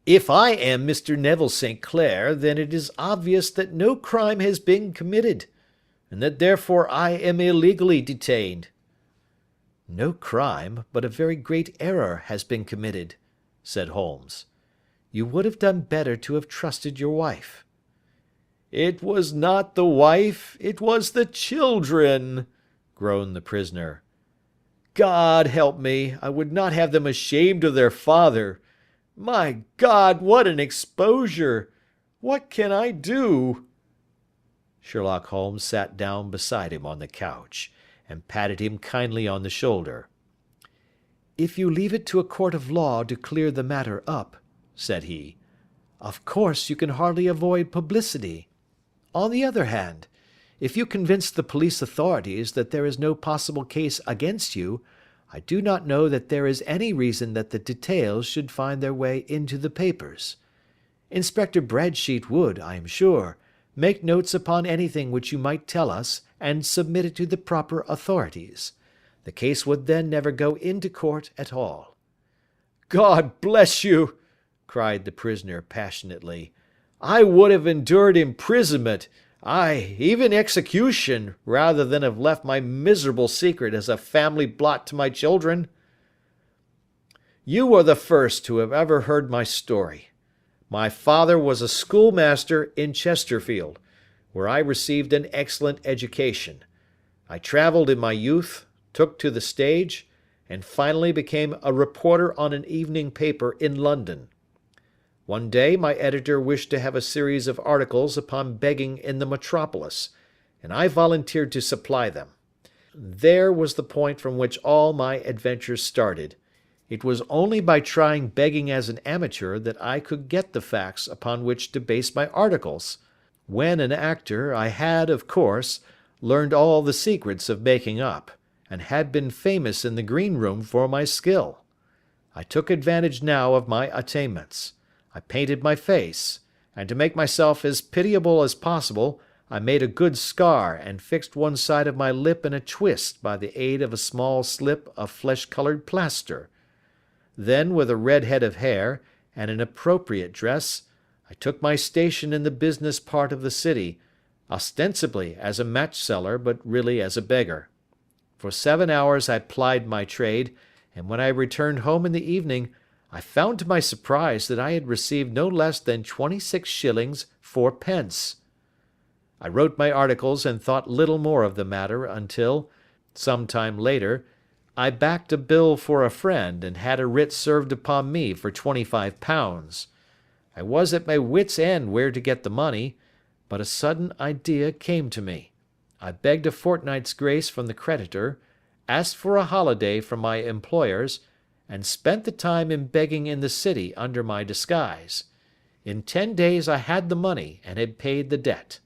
"If I am Mr. Neville St. Clair, then it is obvious that no crime has been committed, and that therefore I am illegally detained." "No crime, but a very great error has been committed," said Holmes. "You would have done better to have trusted your wife." "It was not the wife, it was the children," groaned the prisoner. "God help me, I would not have them ashamed of their father. My God, what an exposure! What can I do?" Sherlock Holmes sat down beside him on the couch, and patted him kindly on the shoulder. "If you leave it to a court of law to clear the matter up," said he, "of course you can hardly avoid publicity. On the other hand, if you convince the police authorities that there is no possible case against you, I do not know that there is any reason that the details should find their way into the papers. Inspector Bradsheet would, I am sure, make notes upon anything which you might tell us and submit it to the proper authorities. The case would then never go into court at all." "God bless you!" cried the prisoner passionately. "I would have endured imprisonment, aye, even execution, rather than have left my miserable secret as a family blot to my children. You are the first who have ever heard my story. My father was a schoolmaster in Chesterfield, where I received an excellent education. I travelled in my youth, took to the stage, and finally became a reporter on an evening paper in London. One day my editor wished to have a series of articles upon begging in the metropolis, and I volunteered to supply them. There was the point from which all my adventures started. It was only by trying begging as an amateur that I could get the facts upon which to base my articles. When an actor, I had, of course, learned all the secrets of making up, and had been famous in the green room for my skill. I took advantage now of my attainments. I painted my face, and to make myself as pitiable as possible, I made a good scar and fixed one side of my lip in a twist by the aid of a small slip of flesh-coloured plaster. Then, with a red head of hair, and an appropriate dress, I took my station in the business part of the city, ostensibly as a match-seller, but really as a beggar. For 7 hours I plied my trade, and when I returned home in the evening, I found to my surprise that I had received no less than 26 shillings 4 pence. I wrote my articles and thought little more of the matter until, some time later, I backed a bill for a friend and had a writ served upon me for £25. I was at my wits' end where to get the money, but a sudden idea came to me. I begged a fortnight's grace from the creditor, asked for a holiday from my employers, and spent the time in begging in the city under my disguise. In 10 days I had the money and had paid the debt.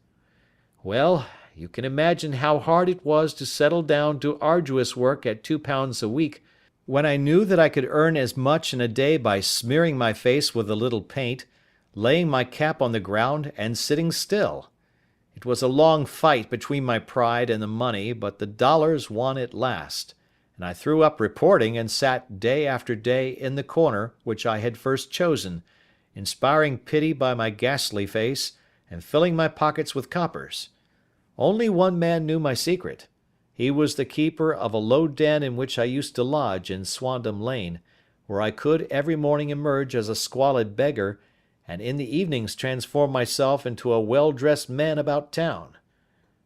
Well, you can imagine how hard it was to settle down to arduous work at £2 a week, when I knew that I could earn as much in a day by smearing my face with a little paint, laying my cap on the ground, and sitting still. It was a long fight between my pride and the money, but the dollars won at last, and I threw up reporting and sat day after day in the corner which I had first chosen, inspiring pity by my ghastly face, and filling my pockets with coppers. Only one man knew my secret. He was the keeper of a low den in which I used to lodge in Swandam Lane, where I could every morning emerge as a squalid beggar, and in the evenings transform myself into a well-dressed man about town.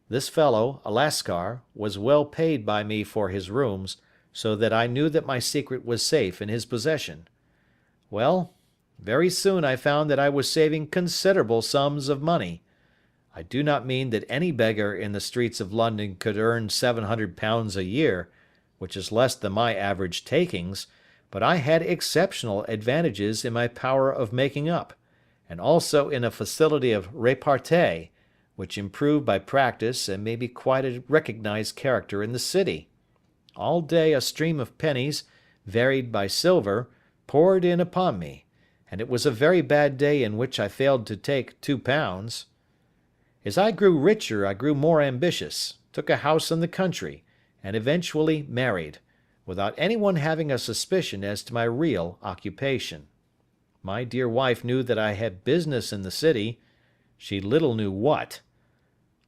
This fellow, a Lascar, was well paid by me for his rooms, so that I knew that my secret was safe in his possession. Well, very soon I found that I was saving considerable sums of money. I do not mean that any beggar in the streets of London could earn £700 a year, which is less than my average takings, but I had exceptional advantages in my power of making up, and also in a facility of repartee, which improved by practice and made me quite a recognized character in the city. All day a stream of pennies, varied by silver, poured in upon me, and it was a very bad day in which I failed to take £2. As I grew richer I grew more ambitious, took a house in the country, and eventually married, without anyone having a suspicion as to my real occupation. My dear wife knew that I had business in the city. She little knew what.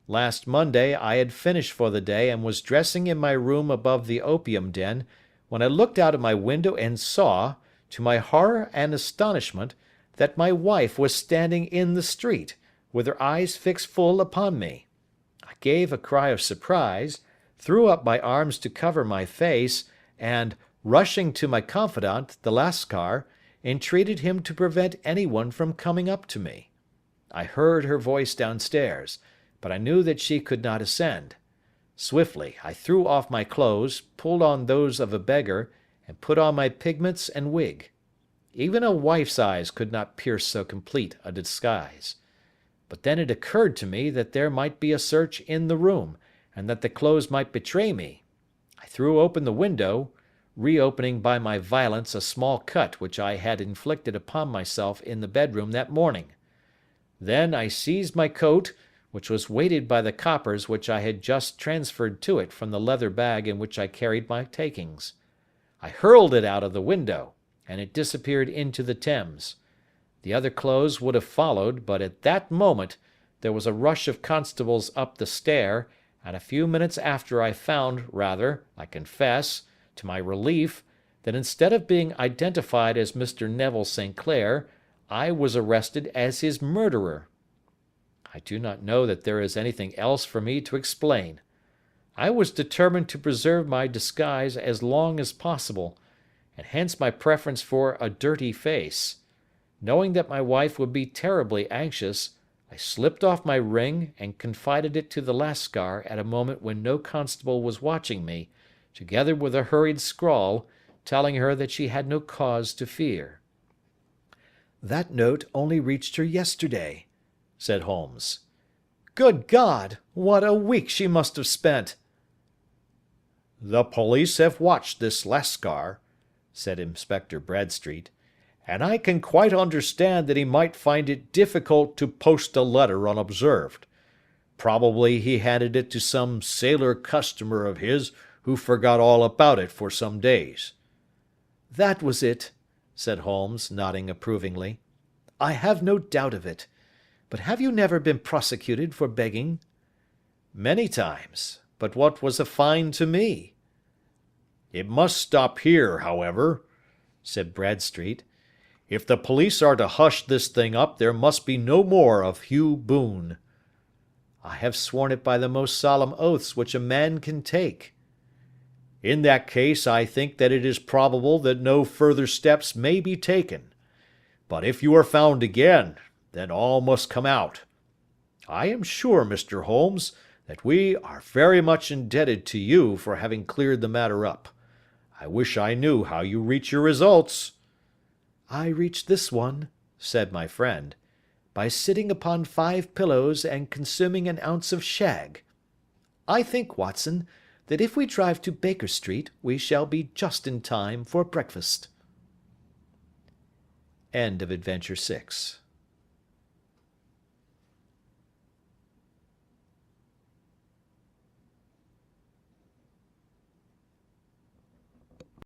Last Monday I had finished for the day and was dressing in my room above the opium den, when I looked out of my window and saw, to my horror and astonishment, that my wife was standing in the street, with her eyes fixed full upon me. I gave a cry of surprise, threw up my arms to cover my face, and, rushing to my confidant, the Lascar, entreated him to prevent anyone from coming up to me. I heard her voice downstairs, but I knew that she could not ascend. Swiftly I threw off my clothes, pulled on those of a beggar, and put on my pigments and wig. Even a wife's eyes could not pierce so complete a disguise. But then it occurred to me that there might be a search in the room, and that the clothes might betray me. I threw open the window, reopening by my violence a small cut which I had inflicted upon myself in the bedroom that morning. Then I seized my coat, which was weighted by the coppers which I had just transferred to it from the leather bag in which I carried my takings. I hurled it out of the window, and it disappeared into the Thames. The other clothes would have followed, but at that moment there was a rush of constables up the stair, and a few minutes after I found, rather, I confess, to my relief, that instead of being identified as Mr. Neville St. Clair, I was arrested as his murderer. I do not know that there is anything else for me to explain. I was determined to preserve my disguise as long as possible, and hence my preference for a dirty face. Knowing that my wife would be terribly anxious, I slipped off my ring and confided it to the Lascar at a moment when no constable was watching me, together with a hurried scrawl, telling her that she had no cause to fear. "That note only reached her yesterday," said Holmes. "Good God! What a week she must have spent!" "The police have watched this Lascar," said Inspector Bradstreet, "and I can quite understand that he might find it difficult to post a letter unobserved. Probably he handed it to some sailor customer of his who forgot all about it for some days." "That was it," said Holmes, nodding approvingly. "I have no doubt of it. But have you never been prosecuted for begging?" "Many times. But what was a fine to me?" "It must stop here, however," said Bradstreet. "If the police are to hush this thing up, there must be no more of Hugh Boone." "I have sworn it by the most solemn oaths which a man can take." "In that case I think that it is probable that no further steps may be taken. But if you are found again, then all must come out. I am sure, Mr. Holmes, that we are very much indebted to you for having cleared the matter up. I wish I knew how you reach your results." "I reach this one," said my friend, "by sitting upon 5 pillows and consuming an ounce of shag. I think, Watson, that if we drive to Baker Street we shall be just in time for breakfast." End of Adventure 6.